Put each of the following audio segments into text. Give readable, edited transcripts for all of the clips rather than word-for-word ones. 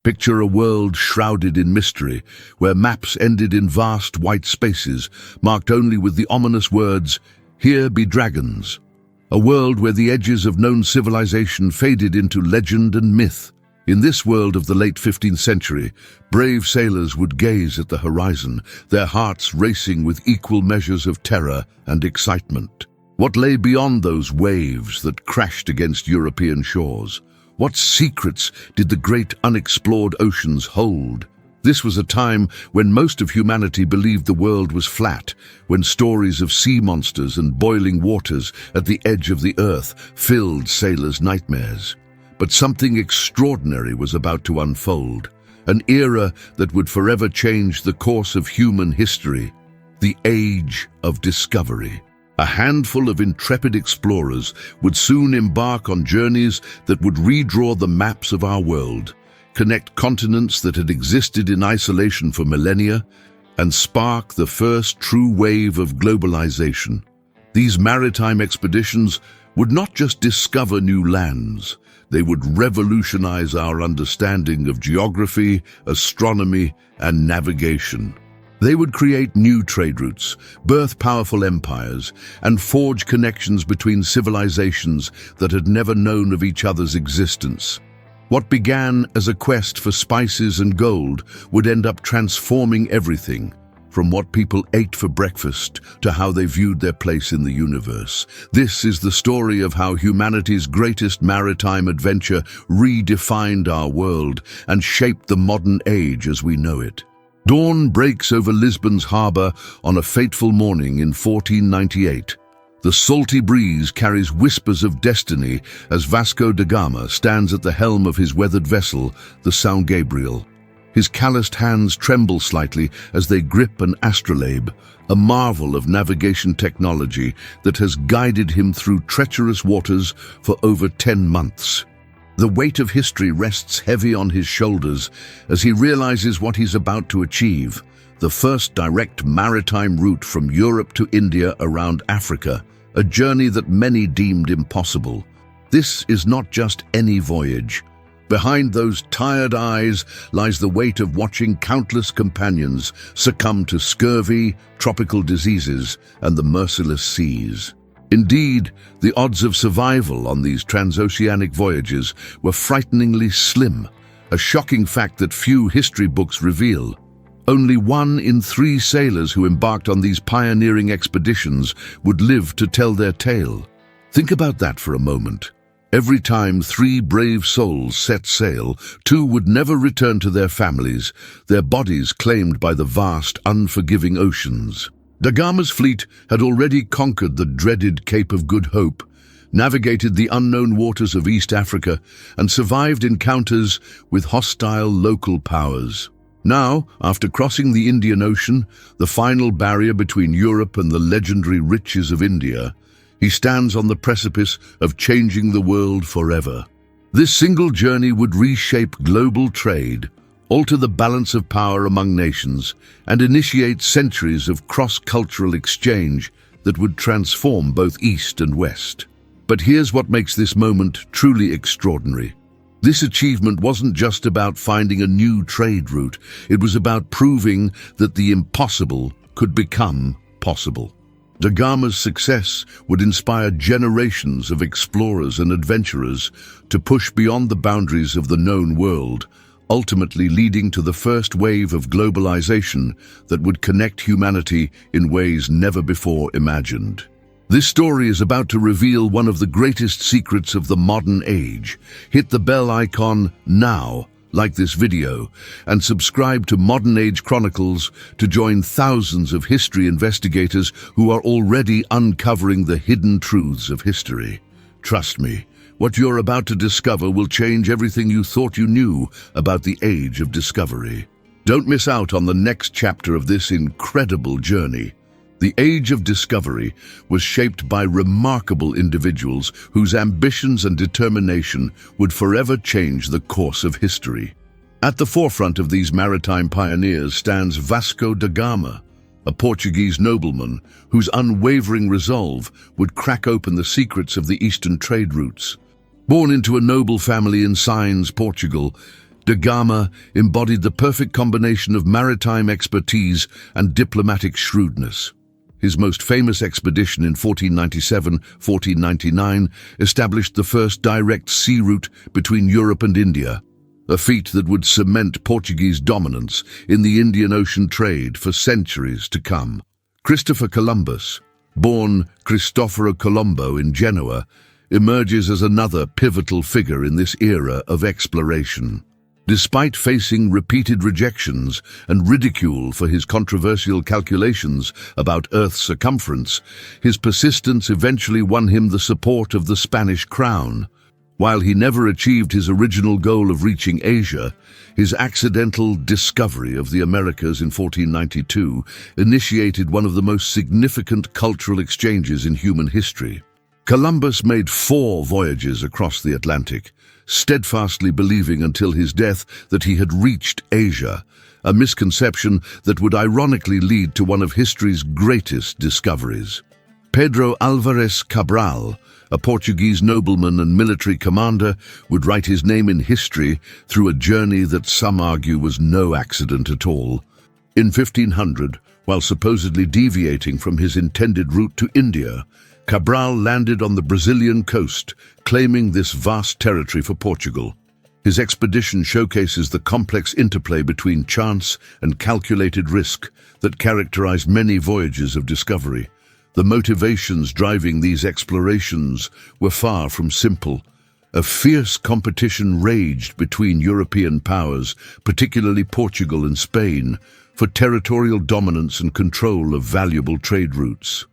Picture a world shrouded in mystery, where maps ended in vast white spaces, marked only with the ominous words, "Here be dragons." A world where the edges of known civilization faded into legend and myth. In this world of the late 15th century, brave sailors would gaze at the horizon, their hearts racing with equal measures of terror and excitement. What lay beyond those waves that crashed against European shores? What secrets did the great unexplored oceans hold? This was a time when most of humanity believed the world was flat, when stories of sea monsters and boiling waters at the edge of the earth filled sailors' nightmares. But something extraordinary was about to unfold, an era that would forever change the course of human history, the Age of Discovery. A handful of intrepid explorers would soon embark on journeys that would redraw the maps of our world, connect continents that had existed in isolation for millennia, and spark the first true wave of globalization. These maritime expeditions would not just discover new lands, they would revolutionize our understanding of geography, astronomy, and navigation. They would create new trade routes, birth powerful empires, and forge connections between civilizations that had never known of each other's existence. What began as a quest for spices and gold would end up transforming everything, from what people ate for breakfast to how they viewed their place in the universe. This is the story of how humanity's greatest maritime adventure redefined our world and shaped the modern age as we know it. Dawn breaks over Lisbon's harbour on a fateful morning in 1498. The salty breeze carries whispers of destiny as Vasco da Gama stands at the helm of his weathered vessel, the São Gabriel. His calloused hands tremble slightly as they grip an astrolabe, a marvel of navigation technology that has guided him through treacherous waters for over 10 months. The weight of history rests heavy on his shoulders as he realizes what he's about to achieve, the first direct maritime route from Europe to India around Africa, a journey that many deemed impossible. This is not just any voyage. Behind those tired eyes lies the weight of watching countless companions succumb to scurvy, tropical diseases, and the merciless seas. Indeed, the odds of survival on these transoceanic voyages were frighteningly slim, a shocking fact that few history books reveal. Only 1 in 3 sailors who embarked on these pioneering expeditions would live to tell their tale. Think about that for a moment. Every time 3 brave souls set sail, 2 would never return to their families, their bodies claimed by the vast, unforgiving oceans. Da Gama's fleet had already conquered the dreaded Cape of Good Hope, navigated the unknown waters of East Africa, and survived encounters with hostile local powers. Now, after crossing the Indian Ocean, the final barrier between Europe and the legendary riches of India, he stands on the precipice of changing the world forever. This single journey would reshape global trade, alter the balance of power among nations, and initiate centuries of cross-cultural exchange that would transform both East and West. But here's what makes this moment truly extraordinary. This achievement wasn't just about finding a new trade route, it was about proving that the impossible could become possible. Da Gama's success would inspire generations of explorers and adventurers to push beyond the boundaries of the known world, ultimately leading to the first wave of globalization that would connect humanity in ways never before imagined. This story is about to reveal one of the greatest secrets of the modern age. Hit the bell icon now, like this video, and subscribe to Modern Age Chronicles to join thousands of history investigators who are already uncovering the hidden truths of history. Trust me, what you're about to discover will change everything you thought you knew about the Age of Discovery. Don't miss out on the next chapter of this incredible journey. The Age of Discovery was shaped by remarkable individuals whose ambitions and determination would forever change the course of history. At the forefront of these maritime pioneers stands Vasco da Gama, a Portuguese nobleman whose unwavering resolve would crack open the secrets of the eastern trade routes. Born into a noble family in Sines, Portugal, Da Gama embodied the perfect combination of maritime expertise and diplomatic shrewdness. His most famous expedition in 1497-1499 established the first direct sea route between Europe and India, a feat that would cement Portuguese dominance in the Indian Ocean trade for centuries to come. Christopher Columbus, born Cristoforo Colombo in Genoa, emerges as another pivotal figure in this era of exploration. Despite facing repeated rejections and ridicule for his controversial calculations about Earth's circumference, his persistence eventually won him the support of the Spanish crown. While he never achieved his original goal of reaching Asia, his accidental discovery of the Americas in 1492 initiated one of the most significant cultural exchanges in human history. Columbus made 4 voyages across the Atlantic, steadfastly believing until his death that he had reached Asia, a misconception that would ironically lead to one of history's greatest discoveries. Pedro Álvares Cabral, a Portuguese nobleman and military commander, would write his name in history through a journey that some argue was no accident at all. In 1500, while supposedly deviating from his intended route to India, Cabral landed on the Brazilian coast, claiming this vast territory for Portugal. His expedition showcases the complex interplay between chance and calculated risk that characterized many voyages of discovery. The motivations driving these explorations were far from simple. A fierce competition raged between European powers, particularly Portugal and Spain, for territorial dominance and control of valuable trade routes.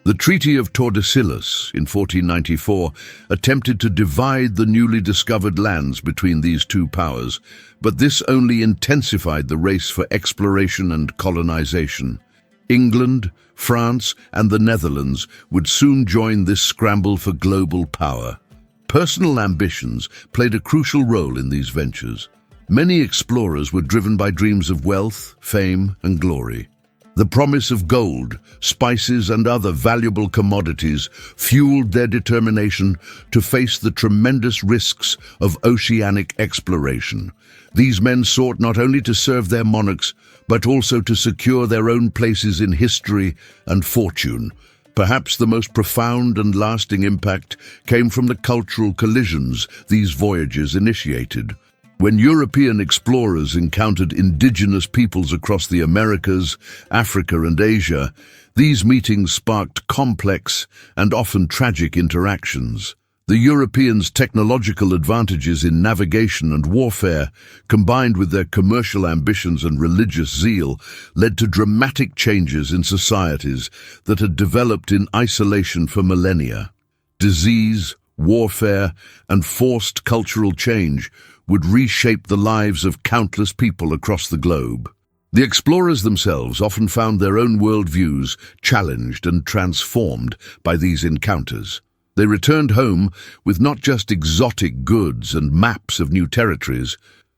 The Treaty of Tordesillas in 1494 attempted to divide the newly discovered lands between these two powers, but this only intensified the race for exploration and colonization. England, France, and the Netherlands would soon join this scramble for global power. Personal ambitions played a crucial role in these ventures. Many explorers were driven by dreams of wealth, fame, and glory. The promise of gold, spices, and other valuable commodities fueled their determination to face the tremendous risks of oceanic exploration. These men sought not only to serve their monarchs, but also to secure their own places in history and fortune. Perhaps the most profound and lasting impact came from the cultural collisions these voyages initiated. When European explorers encountered indigenous peoples across the Americas, Africa, and Asia, these meetings sparked complex and often tragic interactions. The Europeans' technological advantages in navigation and warfare, combined with their commercial ambitions and religious zeal, led to dramatic changes in societies that had developed in isolation for millennia. Disease, warfare, and forced cultural change would reshape the lives of countless people across the globe. The explorers themselves often found their own worldviews challenged and transformed by these encounters. They returned home with not just exotic goods and maps of new territories,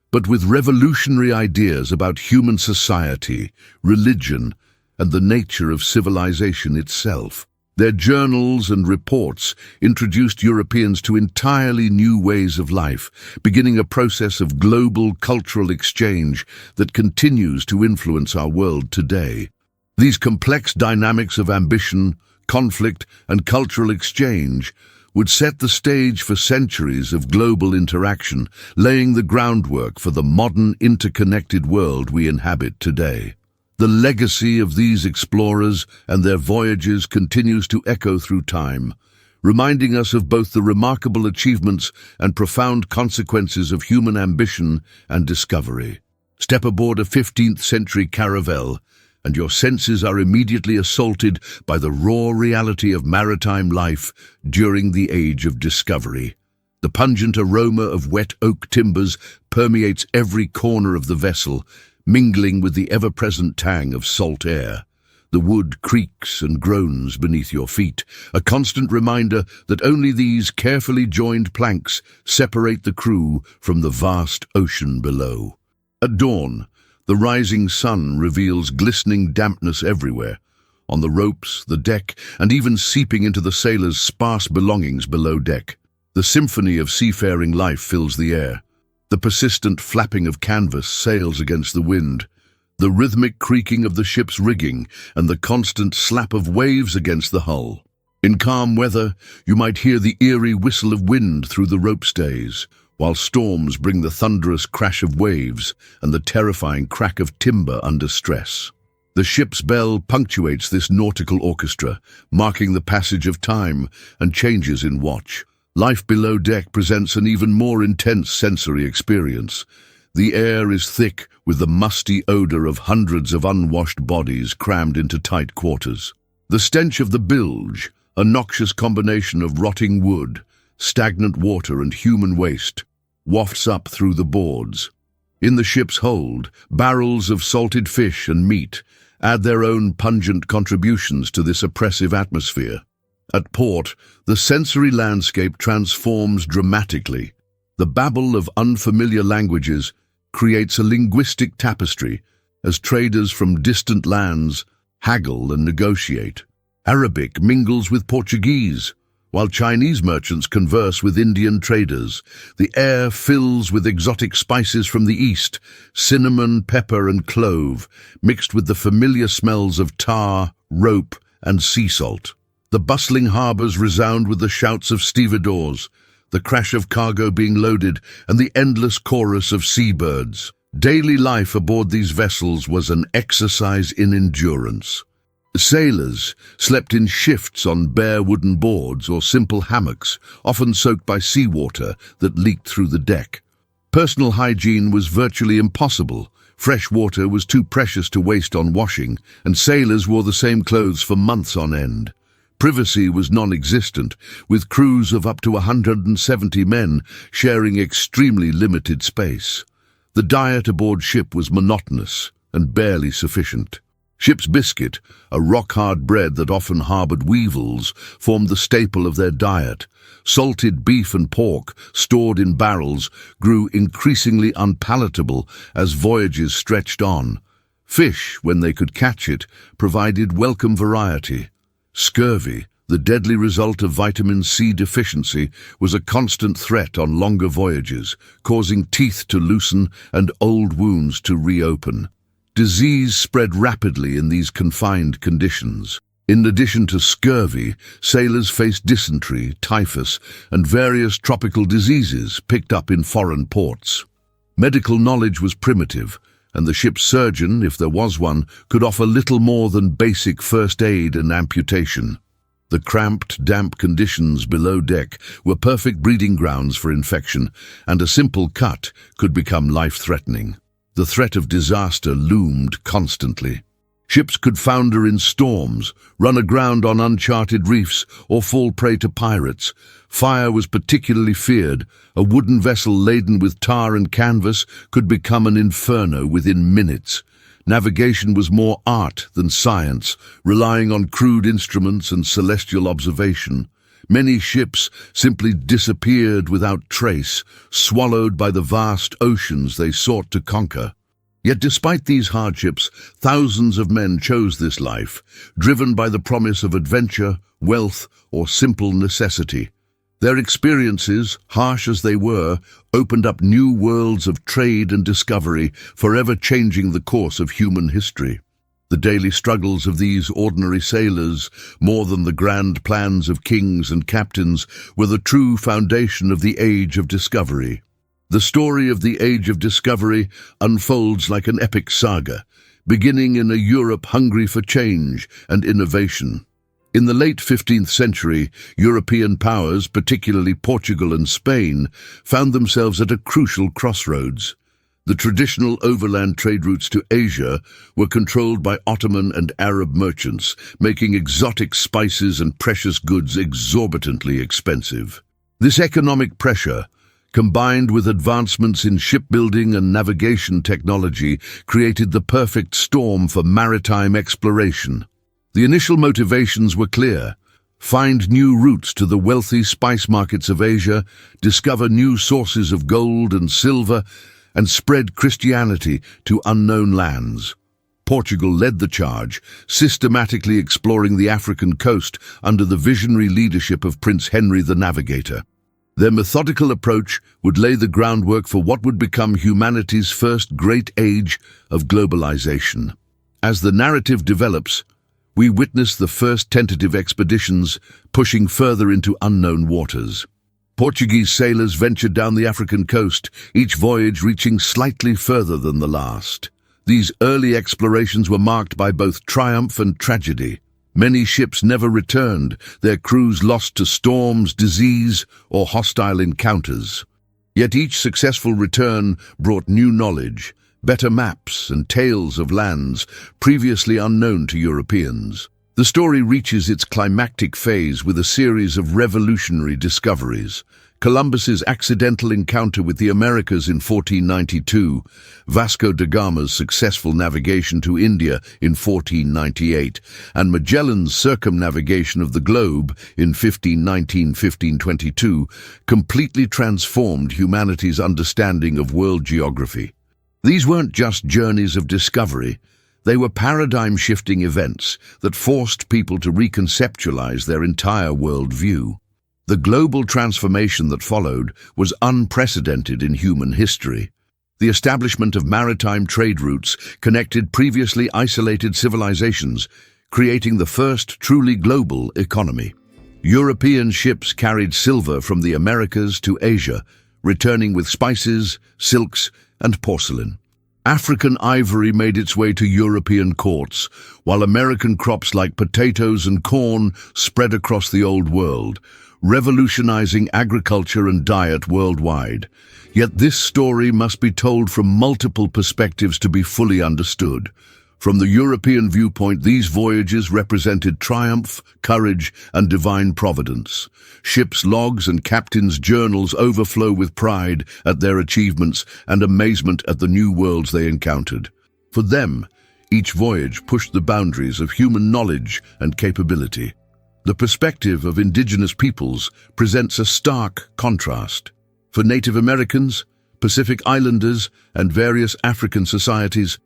but with revolutionary ideas about human society, religion, and the nature of civilization itself. Their journals and reports introduced Europeans to entirely new ways of life, beginning a process of global cultural exchange that continues to influence our world today. These complex dynamics of ambition, conflict, and cultural exchange would set the stage for centuries of global interaction, laying the groundwork for the modern interconnected world we inhabit today. The legacy of these explorers and their voyages continues to echo through time, reminding us of both the remarkable achievements and profound consequences of human ambition and discovery. Step aboard a 15th-century caravel, and your senses are immediately assaulted by the raw reality of maritime life during the Age of Discovery. The pungent aroma of wet oak timbers permeates every corner of the vessel, mingling with the ever-present tang of salt air. The wood creaks and groans beneath your feet, a constant reminder that only these carefully joined planks separate the crew from the vast ocean below. At dawn, the rising sun reveals glistening dampness everywhere, on the ropes, the deck, and even seeping into the sailors' sparse belongings below deck. The symphony of seafaring life fills the air. The persistent flapping of canvas sails against the wind, the rhythmic creaking of the ship's rigging, and the constant slap of waves against the hull. In calm weather, you might hear the eerie whistle of wind through the rope stays, while storms bring the thunderous crash of waves and the terrifying crack of timber under stress. The ship's bell punctuates this nautical orchestra, marking the passage of time and changes in watch. Life below deck presents an even more intense sensory experience. The air is thick with the musty odor of hundreds of unwashed bodies crammed into tight quarters. The stench of the bilge, a noxious combination of rotting wood, stagnant water and human waste, wafts up through the boards. In the ship's hold, barrels of salted fish and meat add their own pungent contributions to this oppressive atmosphere. At port, the sensory landscape transforms dramatically. The babble of unfamiliar languages creates a linguistic tapestry as traders from distant lands haggle and negotiate. Arabic mingles with Portuguese, while Chinese merchants converse with Indian traders. The air fills with exotic spices from the east, cinnamon, pepper and clove, mixed with the familiar smells of tar, rope and sea salt. The bustling harbours resound with the shouts of stevedores, the crash of cargo being loaded, and the endless chorus of seabirds. Daily life aboard these vessels was an exercise in endurance. Sailors slept in shifts on bare wooden boards or simple hammocks, often soaked by seawater that leaked through the deck. Personal hygiene was virtually impossible. Fresh water was too precious to waste on washing, and sailors wore the same clothes for months on end. Privacy was non-existent, with crews of up to 170 men sharing extremely limited space. The diet aboard ship was monotonous and barely sufficient. Ship's biscuit, a rock-hard bread that often harbored weevils, formed the staple of their diet. Salted beef and pork, stored in barrels, grew increasingly unpalatable as voyages stretched on. Fish, when they could catch it, provided welcome variety. Scurvy, the deadly result of vitamin C deficiency, was a constant threat on longer voyages, causing teeth to loosen and old wounds to reopen. Disease spread rapidly in these confined conditions. In addition to scurvy, sailors faced dysentery, typhus, and various tropical diseases picked up in foreign ports. Medical knowledge was primitive, and the ship's surgeon, if there was one, could offer little more than basic first aid and amputation. The cramped, damp conditions below deck were perfect breeding grounds for infection, and a simple cut could become life-threatening. The threat of disaster loomed constantly. Ships could founder in storms, run aground on uncharted reefs, or fall prey to pirates. Fire was particularly feared. A wooden vessel laden with tar and canvas could become an inferno within minutes. Navigation was more art than science, relying on crude instruments and celestial observation. Many ships simply disappeared without trace, swallowed by the vast oceans they sought to conquer. Yet despite these hardships, thousands of men chose this life, driven by the promise of adventure, wealth, or simple necessity. Their experiences, harsh as they were, opened up new worlds of trade and discovery, forever changing the course of human history. The daily struggles of these ordinary sailors, more than the grand plans of kings and captains, were the true foundation of the Age of Discovery. The story of the Age of Discovery unfolds like an epic saga, beginning in a Europe hungry for change and innovation. In the late 15th century, European powers, particularly Portugal and Spain, found themselves at a crucial crossroads. The traditional overland trade routes to Asia were controlled by Ottoman and Arab merchants, making exotic spices and precious goods exorbitantly expensive. This economic pressure, combined with advancements in shipbuilding and navigation technology, created the perfect storm for maritime exploration. The initial motivations were clear: find new routes to the wealthy spice markets of Asia, discover new sources of gold and silver, and spread Christianity to unknown lands. Portugal led the charge, systematically exploring the African coast under the visionary leadership of Prince Henry the Navigator. Their methodical approach would lay the groundwork for what would become humanity's first great age of globalization. As the narrative develops, we witness the first tentative expeditions pushing further into unknown waters. Portuguese sailors ventured down the African coast, each voyage reaching slightly further than the last. These early explorations were marked by both triumph and tragedy. Many ships never returned, their crews lost to storms, disease, or hostile encounters. Yet each successful return brought new knowledge, better maps and tales of lands previously unknown to Europeans. The story reaches its climactic phase with a series of revolutionary discoveries. Columbus's accidental encounter with the Americas in 1492, Vasco da Gama's successful navigation to India in 1498, and Magellan's circumnavigation of the globe in 1519–1522 completely transformed humanity's understanding of world geography. These weren't just journeys of discovery, they were paradigm-shifting events that forced people to reconceptualize their entire worldview. The global transformation that followed was unprecedented in human history. The establishment of maritime trade routes connected previously isolated civilizations, creating the first truly global economy. European ships carried silver from the Americas to Asia, returning with spices, silks, and porcelain. African ivory made its way to European courts, while American crops like potatoes and corn spread across the Old World, revolutionizing agriculture and diet worldwide. Yet this story must be told from multiple perspectives to be fully understood. From the European viewpoint, these voyages represented triumph, courage, and divine providence. Ships' logs and captains' journals overflow with pride at their achievements and amazement at the new worlds they encountered. For them, each voyage pushed the boundaries of human knowledge and capability. The perspective of indigenous peoples presents a stark contrast. For Native Americans, Pacific Islanders, and various African societies,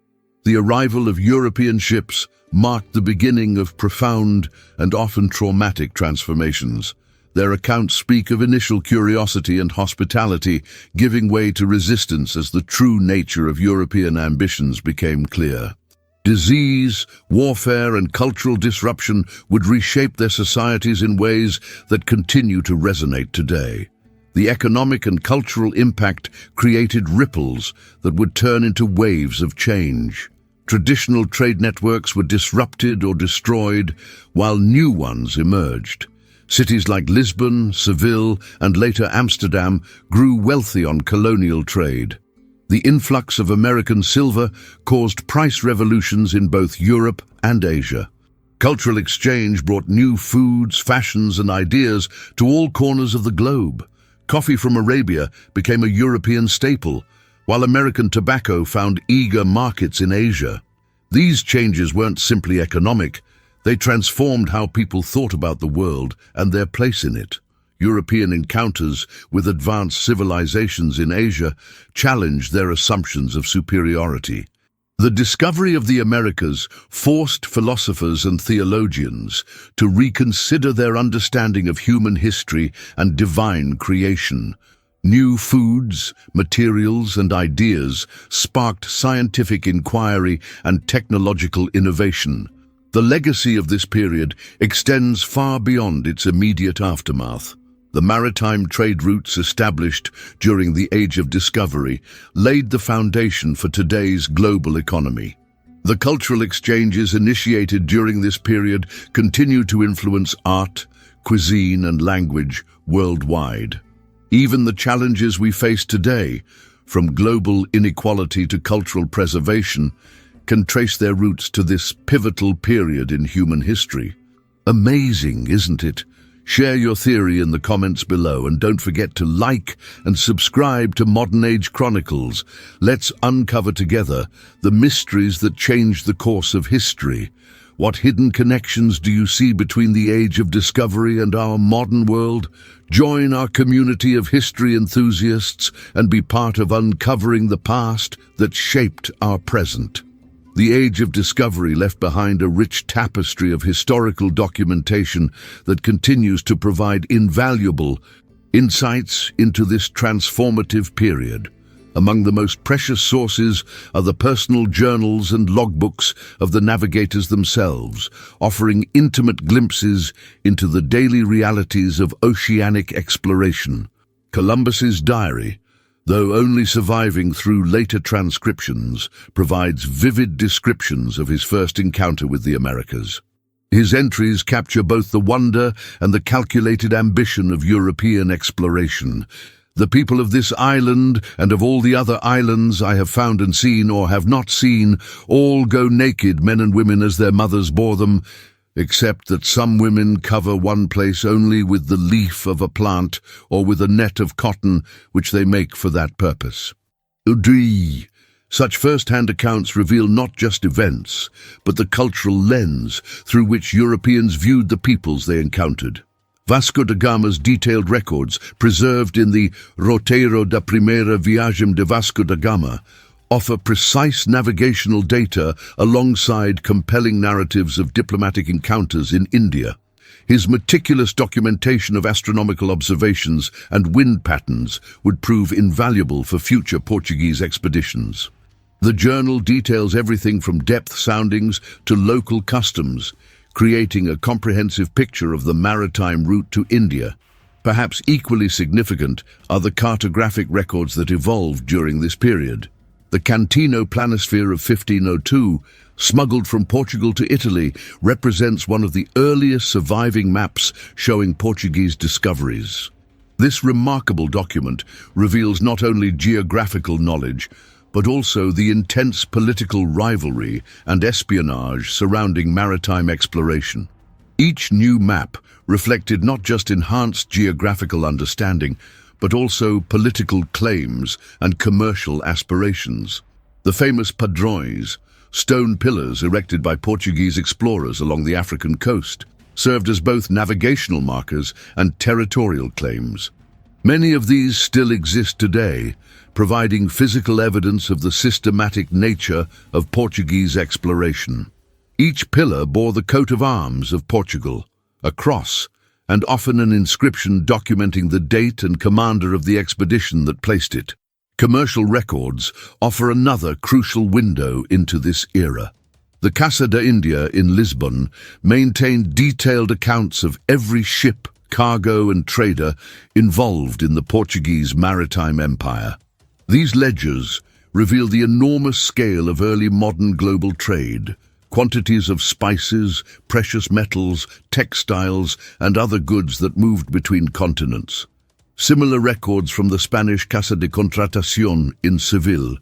the arrival of European ships marked the beginning of profound and often traumatic transformations. Their accounts speak of initial curiosity and hospitality, giving way to resistance as the true nature of European ambitions became clear. Disease, warfare, and cultural disruption would reshape their societies in ways that continue to resonate today. The economic and cultural impact created ripples that would turn into waves of change. Traditional trade networks were disrupted or destroyed, while new ones emerged. Cities like Lisbon, Seville, and later Amsterdam grew wealthy on colonial trade. The influx of American silver caused price revolutions in both Europe and Asia. Cultural exchange brought new foods, fashions, and ideas to all corners of the globe. Coffee from Arabia became a European staple, while American tobacco found eager markets in Asia. These changes weren't simply economic, they transformed how people thought about the world and their place in it. European encounters with advanced civilizations in Asia challenged their assumptions of superiority. The discovery of the Americas forced philosophers and theologians to reconsider their understanding of human history and divine creation. New foods, materials, and ideas sparked scientific inquiry and technological innovation. The legacy of this period extends far beyond its immediate aftermath. The maritime trade routes established during the Age of Discovery laid the foundation for today's global economy. The cultural exchanges initiated during this period continue to influence art, cuisine, and language worldwide. Even the challenges we face today, from global inequality to cultural preservation, can trace their roots to this pivotal period in human history. Amazing, isn't it? Share your theory in the comments below, and don't forget to like and subscribe to Modern Age Chronicles. Let's uncover together the mysteries that changed the course of history. What hidden connections do you see between the Age of Discovery and our modern world? Join our community of history enthusiasts and be part of uncovering the past that shaped our present. The Age of Discovery left behind a rich tapestry of historical documentation that continues to provide invaluable Insights into this transformative period. Among the most precious sources are the personal journals and logbooks of the navigators themselves, offering intimate glimpses into the daily realities of oceanic exploration. Columbus's diary, though only surviving through later transcriptions, provides vivid descriptions of his first encounter with the Americas. His entries capture both the wonder and the calculated ambition of European exploration. The people of this island and of all the other islands I have found and seen or have not seen all go naked, men and women, as their mothers bore them, except that some women cover one place only with the leaf of a plant or with a net of cotton which they make for that purpose. Udui. Such first-hand accounts reveal not just events, but the cultural lens through which Europeans viewed the peoples they encountered. Vasco da Gama's detailed records, preserved in the Roteiro da Primeira Viagem de Vasco da Gama, offer precise navigational data alongside compelling narratives of diplomatic encounters in India. His meticulous documentation of astronomical observations and wind patterns would prove invaluable for future Portuguese expeditions. The journal details everything from depth soundings to local customs, creating a comprehensive picture of the maritime route to India. Perhaps equally significant are the cartographic records that evolved during this period. The Cantino planisphere of 1502, smuggled from Portugal to Italy, represents one of the earliest surviving maps showing Portuguese discoveries. This remarkable document reveals not only geographical knowledge, but also the intense political rivalry and espionage surrounding maritime exploration. Each new map reflected not just enhanced geographical understanding, but also political claims and commercial aspirations. The famous padrões, stone pillars erected by Portuguese explorers along the African coast, served as both navigational markers and territorial claims. Many of these still exist today, providing physical evidence of the systematic nature of Portuguese exploration. Each pillar bore the coat of arms of Portugal, a cross, and often an inscription documenting the date and commander of the expedition that placed it. Commercial records offer another crucial window into this era. The Casa da India in Lisbon maintained detailed accounts of every ship, cargo and trader involved in the Portuguese maritime empire. These ledgers reveal the enormous scale of early modern global trade. Quantities of spices, precious metals, textiles, and other goods that moved between continents. Similar records from the Spanish Casa de Contratación in Seville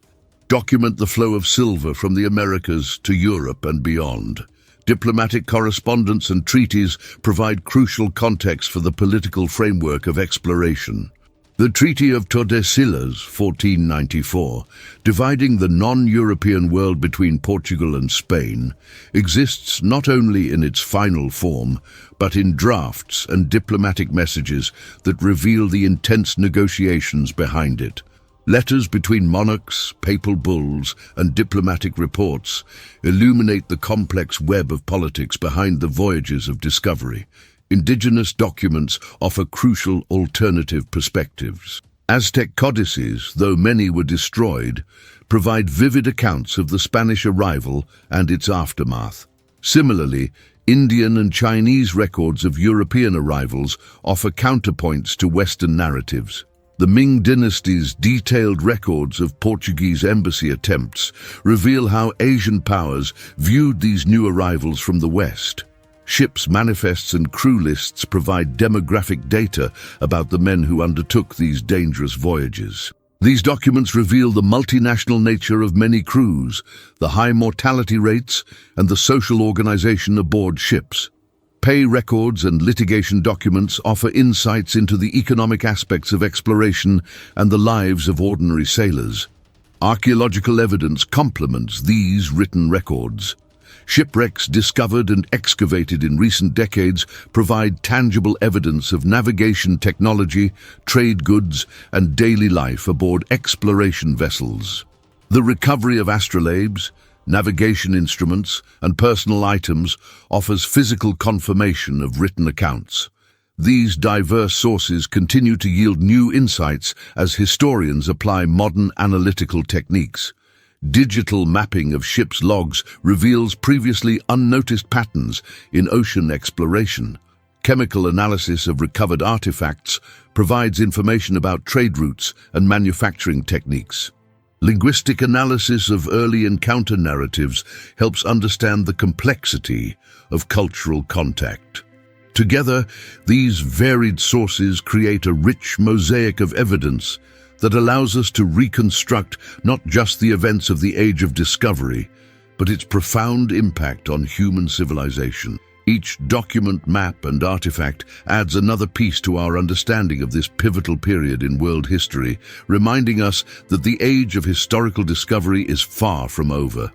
document the flow of silver from the Americas to Europe and beyond. Diplomatic correspondence and treaties provide crucial context for the political framework of exploration. The Treaty of Tordesillas, 1494, dividing the non-European world between Portugal and Spain, exists not only in its final form, but in drafts and diplomatic messages that reveal the intense negotiations behind it. Letters between monarchs, papal bulls, and diplomatic reports illuminate the complex web of politics behind the voyages of discovery. Indigenous documents offer crucial alternative perspectives. Aztec codices, though many were destroyed, provide vivid accounts of the Spanish arrival and its aftermath. Similarly, Indian and Chinese records of European arrivals offer counterpoints to Western narratives. The Ming dynasty's detailed records of Portuguese embassy attempts reveal how Asian powers viewed these new arrivals from the West. Ships' manifests and crew lists provide demographic data about the men who undertook these dangerous voyages. These documents reveal the multinational nature of many crews, the high mortality rates, and the social organization aboard ships. Pay records and litigation documents offer insights into the economic aspects of exploration and the lives of ordinary sailors. Archaeological evidence complements these written records. Shipwrecks discovered and excavated in recent decades provide tangible evidence of navigation technology, trade goods, and daily life aboard exploration vessels. The recovery of astrolabes, navigation instruments, and personal items offers physical confirmation of written accounts. These diverse sources continue to yield new insights as historians apply modern analytical techniques. Digital mapping of ships' logs reveals previously unnoticed patterns in ocean exploration. Chemical analysis of recovered artifacts provides information about trade routes and manufacturing techniques. Linguistic analysis of early encounter narratives helps understand the complexity of cultural contact. Together, these varied sources create a rich mosaic of evidence that allows us to reconstruct not just the events of the Age of Discovery, but its profound impact on human civilization. Each document, map, and artifact adds another piece to our understanding of this pivotal period in world history, reminding us that the age of historical discovery is far from over.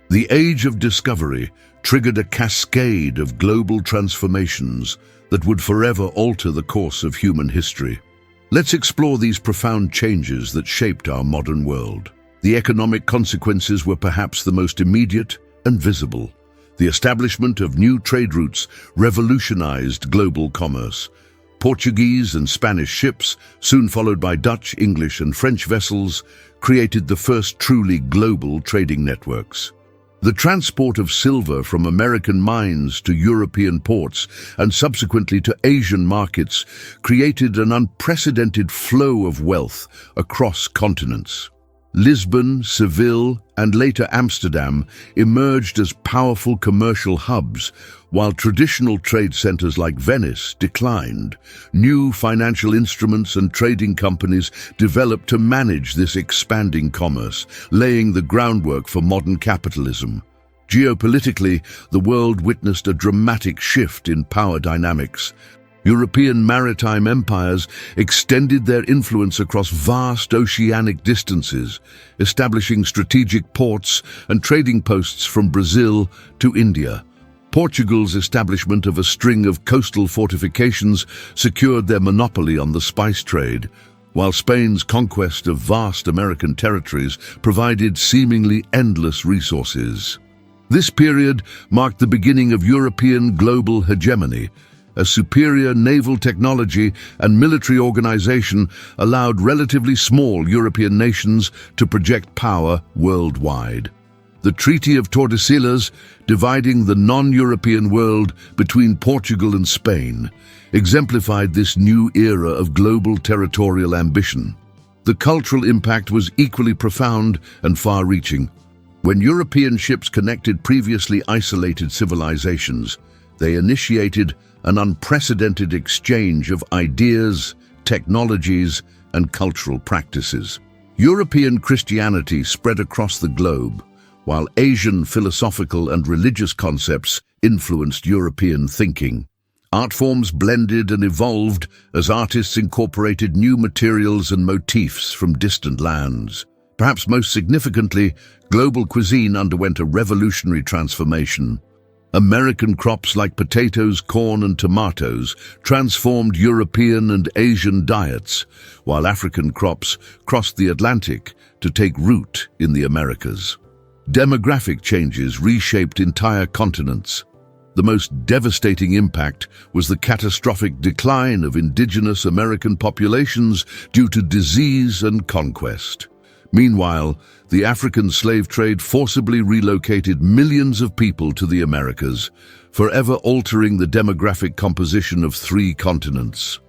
The Age of Discovery triggered a cascade of global transformations that would forever alter the course of human history. Let's explore these profound changes that shaped our modern world. The economic consequences were perhaps the most immediate and visible. The establishment of new trade routes revolutionized global commerce. Portuguese and Spanish ships, soon followed by Dutch, English, and French vessels, created the first truly global trading networks. The transport of silver from American mines to European ports and subsequently to Asian markets created an unprecedented flow of wealth across continents. Lisbon, Seville, and later Amsterdam emerged as powerful commercial hubs, while traditional trade centers like Venice declined. New financial instruments and trading companies developed to manage this expanding commerce, laying the groundwork for modern capitalism. Geopolitically, the world witnessed a dramatic shift in power dynamics. European maritime empires extended their influence across vast oceanic distances, establishing strategic ports and trading posts from Brazil to India. Portugal's establishment of a string of coastal fortifications secured their monopoly on the spice trade, while Spain's conquest of vast American territories provided seemingly endless resources. This period marked the beginning of European global hegemony. A superior naval technology and military organization allowed relatively small European nations to project power worldwide. The Treaty of Tordesillas, dividing the non-European world between Portugal and Spain, exemplified this new era of global territorial ambition. The cultural impact was equally profound and far-reaching. When European ships connected previously isolated civilizations, they initiated an unprecedented exchange of ideas, technologies, and cultural practices. European Christianity spread across the globe, while Asian philosophical and religious concepts influenced European thinking. Art forms blended and evolved as artists incorporated new materials and motifs from distant lands. Perhaps most significantly, global cuisine underwent a revolutionary transformation. American crops like potatoes, corn, and tomatoes transformed European and Asian diets, while African crops crossed the Atlantic to take root in the Americas. Demographic changes reshaped entire continents. The most devastating impact was the catastrophic decline of indigenous American populations due to disease and conquest. Meanwhile, the African slave trade forcibly relocated millions of people to the Americas, forever altering the demographic composition of 3 continents.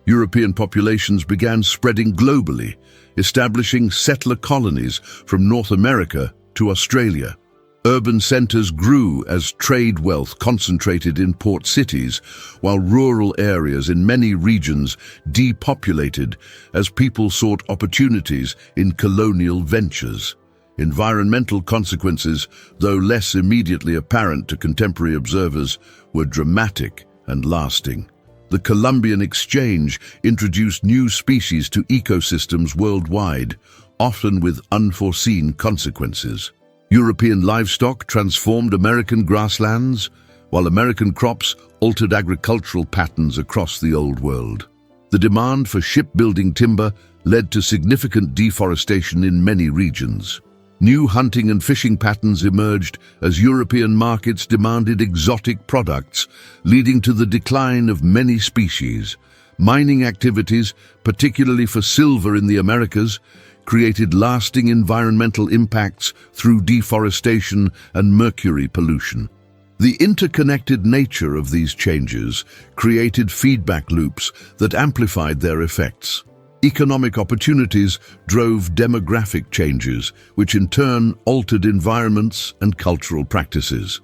European populations began spreading globally, establishing settler colonies from North America to Australia. Urban centers grew as trade wealth concentrated in port cities, while rural areas in many regions depopulated as people sought opportunities in colonial ventures. Environmental consequences, though less immediately apparent to contemporary observers, were dramatic and lasting. The Columbian Exchange introduced new species to ecosystems worldwide, often with unforeseen consequences. European livestock transformed American grasslands, while American crops altered agricultural patterns across the Old World. The demand for shipbuilding timber led to significant deforestation in many regions. New hunting and fishing patterns emerged as European markets demanded exotic products, leading to the decline of many species. Mining activities, particularly for silver in the Americas, created lasting environmental impacts through deforestation and mercury pollution. The interconnected nature of these changes created feedback loops that amplified their effects. Economic opportunities drove demographic changes, which in turn altered environments and cultural practices.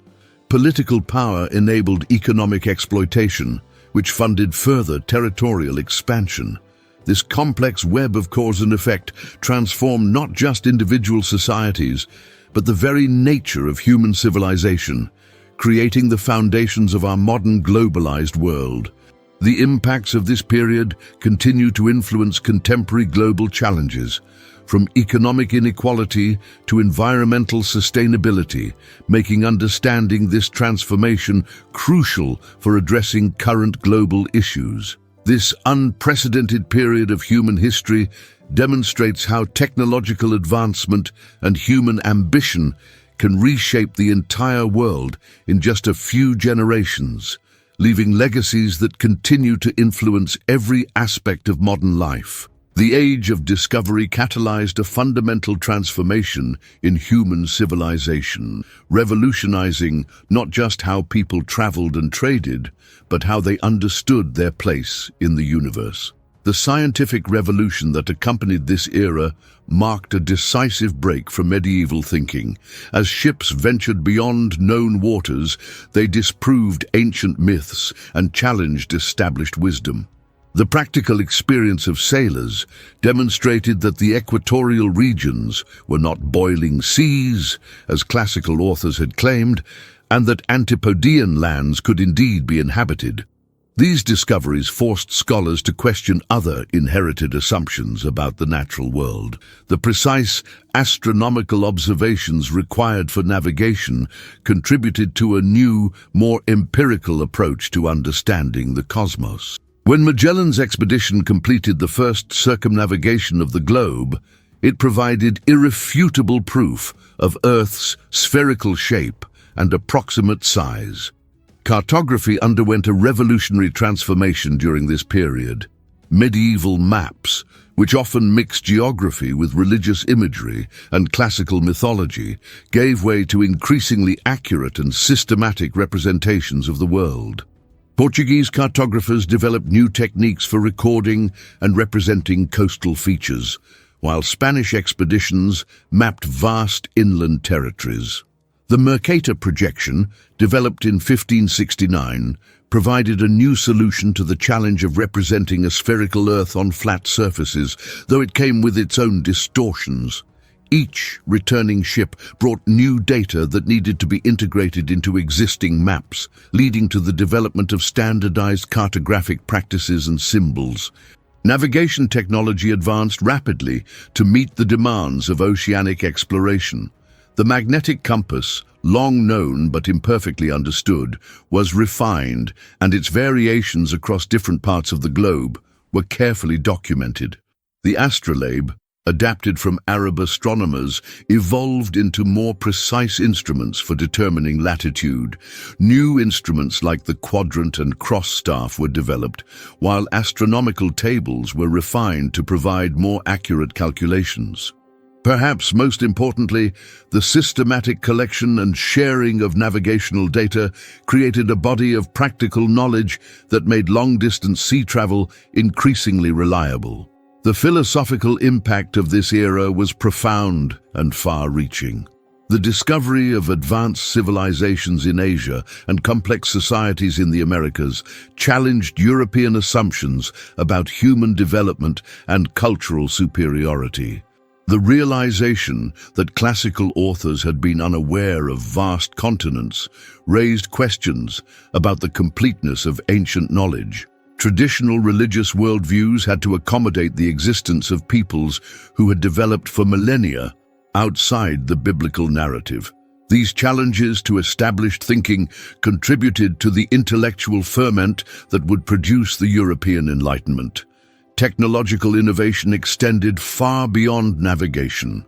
Political power enabled economic exploitation, which funded further territorial expansion. This complex web of cause and effect transformed not just individual societies, but the very nature of human civilization, creating the foundations of our modern globalized world. The impacts of this period continue to influence contemporary global challenges, from economic inequality to environmental sustainability, making understanding this transformation crucial for addressing current global issues. This unprecedented period of human history demonstrates how technological advancement and human ambition can reshape the entire world in just a few generations, leaving legacies that continue to influence every aspect of modern life. The age of discovery catalyzed a fundamental transformation in human civilization, revolutionizing not just how people traveled and traded, but how they understood their place in the universe. The scientific revolution that accompanied this era marked a decisive break from medieval thinking. As ships ventured beyond known waters, they disproved ancient myths and challenged established wisdom. The practical experience of sailors demonstrated that the equatorial regions were not boiling seas, as classical authors had claimed, and that Antipodean lands could indeed be inhabited. These discoveries forced scholars to question other inherited assumptions about the natural world. The precise astronomical observations required for navigation contributed to a new, more empirical approach to understanding the cosmos. When Magellan's expedition completed the first circumnavigation of the globe, it provided irrefutable proof of Earth's spherical shape and approximate size. Cartography underwent a revolutionary transformation during this period. Medieval maps, which often mixed geography with religious imagery and classical mythology, gave way to increasingly accurate and systematic representations of the world. Portuguese cartographers developed new techniques for recording and representing coastal features, while Spanish expeditions mapped vast inland territories. The Mercator projection, developed in 1569, provided a new solution to the challenge of representing a spherical Earth on flat surfaces, though it came with its own distortions. Each returning ship brought new data that needed to be integrated into existing maps, leading to the development of standardized cartographic practices and symbols. Navigation technology advanced rapidly to meet the demands of oceanic exploration. The magnetic compass, long known but imperfectly understood, was refined, and its variations across different parts of the globe were carefully documented. The astrolabe, adapted from Arab astronomers, evolved into more precise instruments for determining latitude. New instruments like the quadrant and cross staff were developed, while astronomical tables were refined to provide more accurate calculations. Perhaps most importantly, the systematic collection and sharing of navigational data created a body of practical knowledge that made long-distance sea travel increasingly reliable. The philosophical impact of this era was profound and far-reaching. The discovery of advanced civilizations in Asia and complex societies in the Americas challenged European assumptions about human development and cultural superiority. The realization that classical authors had been unaware of vast continents raised questions about the completeness of ancient knowledge. Traditional religious worldviews had to accommodate the existence of peoples who had developed for millennia outside the biblical narrative. These challenges to established thinking contributed to the intellectual ferment that would produce the European Enlightenment. Technological innovation extended far beyond navigation.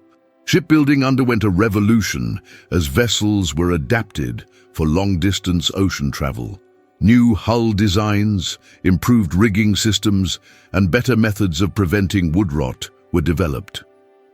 Shipbuilding underwent a revolution as vessels were adapted for long-distance ocean travel. New hull designs, improved rigging systems, and better methods of preventing wood rot were developed.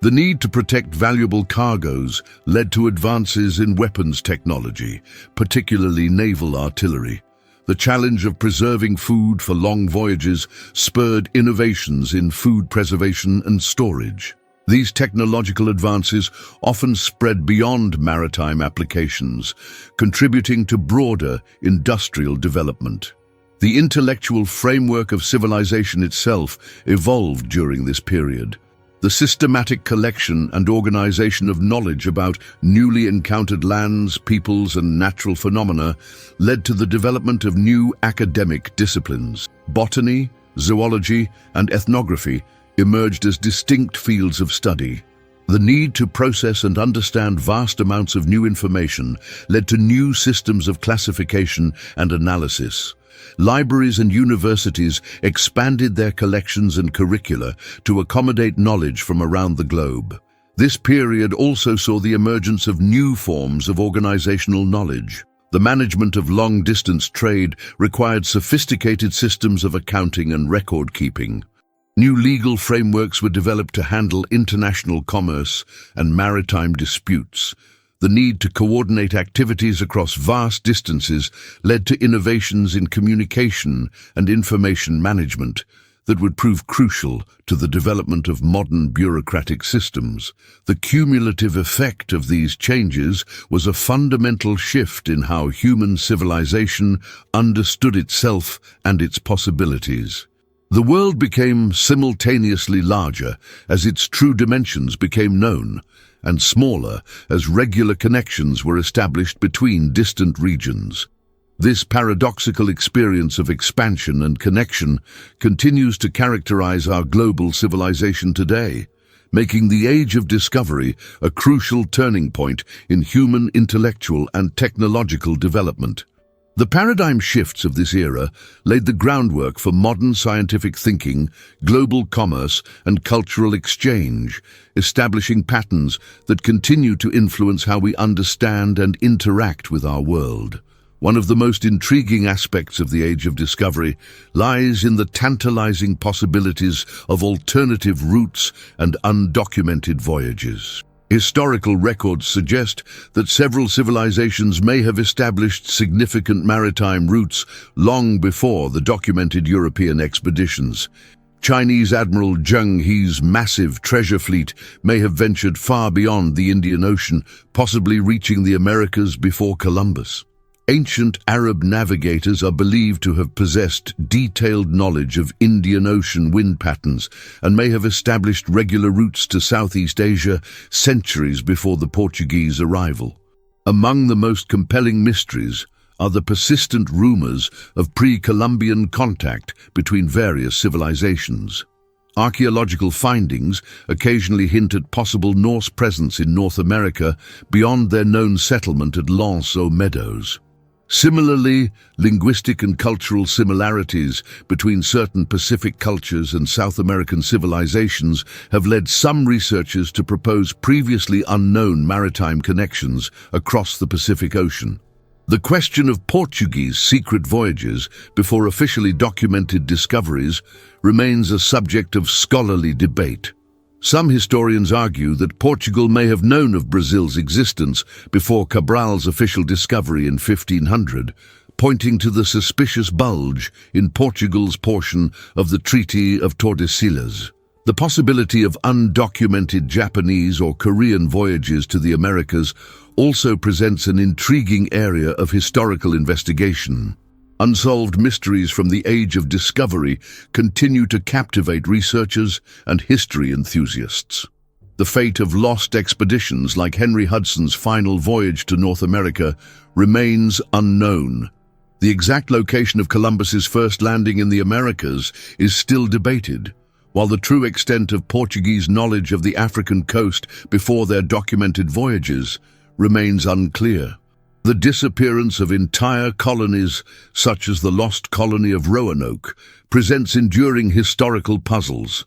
The need to protect valuable cargoes led to advances in weapons technology, particularly naval artillery. The challenge of preserving food for long voyages spurred innovations in food preservation and storage. These technological advances often spread beyond maritime applications, contributing to broader industrial development. The intellectual framework of civilization itself evolved during this period. The systematic collection and organization of knowledge about newly encountered lands, peoples, and natural phenomena led to the development of new academic disciplines. Botany, zoology, and ethnography emerged as distinct fields of study. The need to process and understand vast amounts of new information led to new systems of classification and analysis. Libraries and universities expanded their collections and curricula to accommodate knowledge from around the globe. This period also saw the emergence of new forms of organizational knowledge. The management of long-distance trade required sophisticated systems of accounting and record-keeping. New legal frameworks were developed to handle international commerce and maritime disputes. The need to coordinate activities across vast distances led to innovations in communication and information management that would prove crucial to the development of modern bureaucratic systems. The cumulative effect of these changes was a fundamental shift in how human civilization understood itself and its possibilities. The world became simultaneously larger as its true dimensions became known, and smaller as regular connections were established between distant regions. This paradoxical experience of expansion and connection continues to characterize our global civilization today, making the age of discovery a crucial turning point in human intellectual and technological development. The paradigm shifts of this era laid the groundwork for modern scientific thinking, global commerce, and cultural exchange, establishing patterns that continue to influence how we understand and interact with our world. One of the most intriguing aspects of the Age of Discovery lies in the tantalizing possibilities of alternative routes and undocumented voyages. Historical records suggest that several civilizations may have established significant maritime routes long before the documented European expeditions. Chinese Admiral Zheng He's massive treasure fleet may have ventured far beyond the Indian Ocean, possibly reaching the Americas before Columbus. Ancient Arab navigators are believed to have possessed detailed knowledge of Indian Ocean wind patterns and may have established regular routes to Southeast Asia centuries before the Portuguese arrival. Among the most compelling mysteries are the persistent rumors of pre-Columbian contact between various civilizations. Archaeological findings occasionally hint at possible Norse presence in North America beyond their known settlement at L'Anse aux Meadows. Similarly, linguistic and cultural similarities between certain Pacific cultures and South American civilizations have led some researchers to propose previously unknown maritime connections across the Pacific Ocean. The question of Portuguese secret voyages before officially documented discoveries remains a subject of scholarly debate. Some historians argue that Portugal may have known of Brazil's existence before Cabral's official discovery in 1500, pointing to the suspicious bulge in Portugal's portion of the Treaty of Tordesillas. The possibility of undocumented Japanese or Korean voyages to the Americas also presents an intriguing area of historical investigation. Unsolved mysteries from the Age of Discovery continue to captivate researchers and history enthusiasts. The fate of lost expeditions like Henry Hudson's final voyage to North America remains unknown. The exact location of Columbus's first landing in the Americas is still debated, while the true extent of Portuguese knowledge of the African coast before their documented voyages remains unclear. The disappearance of entire colonies, such as the lost colony of Roanoke, presents enduring historical puzzles.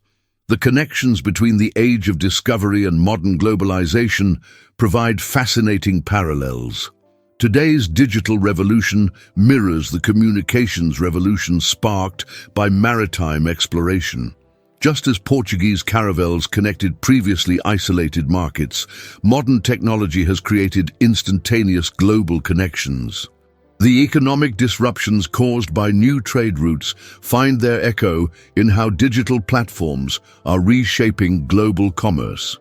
The connections between the age of discovery and modern globalization provide fascinating parallels. Today's digital revolution mirrors the communications revolution sparked by maritime exploration. Just as Portuguese caravels connected previously isolated markets, modern technology has created instantaneous global connections. The economic disruptions caused by new trade routes find their echo in how digital platforms are reshaping global commerce.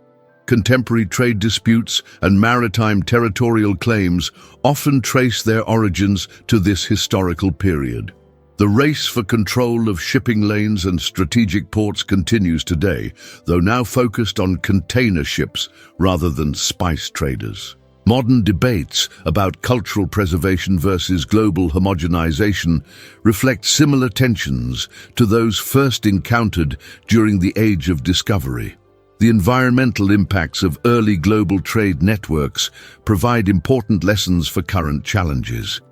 Contemporary trade disputes and maritime territorial claims often trace their origins to this historical period. The race for control of shipping lanes and strategic ports continues today, though now focused on container ships rather than spice traders. Modern debates about cultural preservation versus global homogenization reflect similar tensions to those first encountered during the Age of Discovery. The environmental impacts of early global trade networks provide important lessons for current challenges.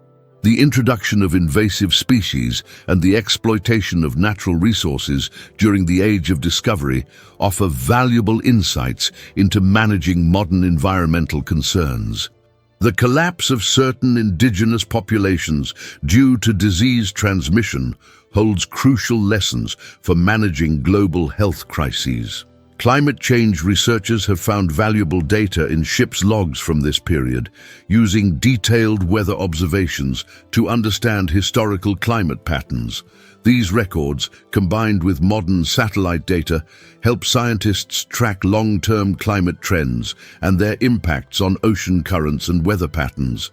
The introduction of invasive species and the exploitation of natural resources during the Age of Discovery offer valuable insights into managing modern environmental concerns. The collapse of certain indigenous populations due to disease transmission holds crucial lessons for managing global health crises. Climate change researchers have found valuable data in ships' logs from this period, using detailed weather observations to understand historical climate patterns. These records, combined with modern satellite data, help scientists track long-term climate trends and their impacts on ocean currents and weather patterns.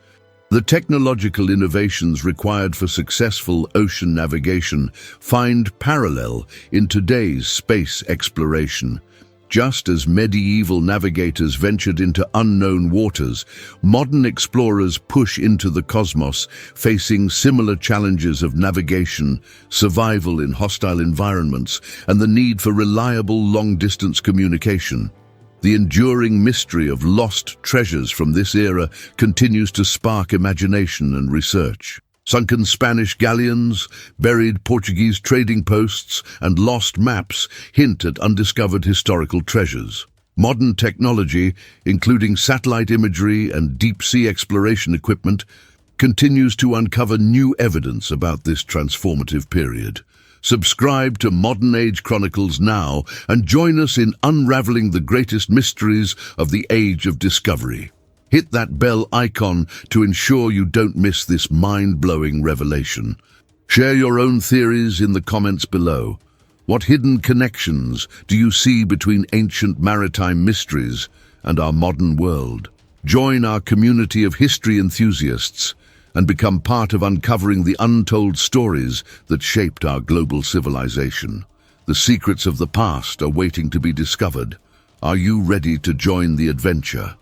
The technological innovations required for successful ocean navigation find parallel in today's space exploration. Just as medieval navigators ventured into unknown waters, modern explorers push into the cosmos, facing similar challenges of navigation, survival in hostile environments, and the need for reliable long-distance communication. The enduring mystery of lost treasures from this era continues to spark imagination and research. Sunken Spanish galleons, buried Portuguese trading posts, and lost maps hint at undiscovered historical treasures. Modern technology, including satellite imagery and deep-sea exploration equipment, continues to uncover new evidence about this transformative period. Subscribe to Modern Age Chronicles now and join us in unraveling the greatest mysteries of the Age of Discovery. Hit that bell icon to ensure you don't miss this mind-blowing revelation. Share your own theories in the comments below. What hidden connections do you see between ancient maritime mysteries and our modern world? Join our community of history enthusiasts and become part of uncovering the untold stories that shaped our global civilization. The secrets of the past are waiting to be discovered. Are you ready to join the adventure?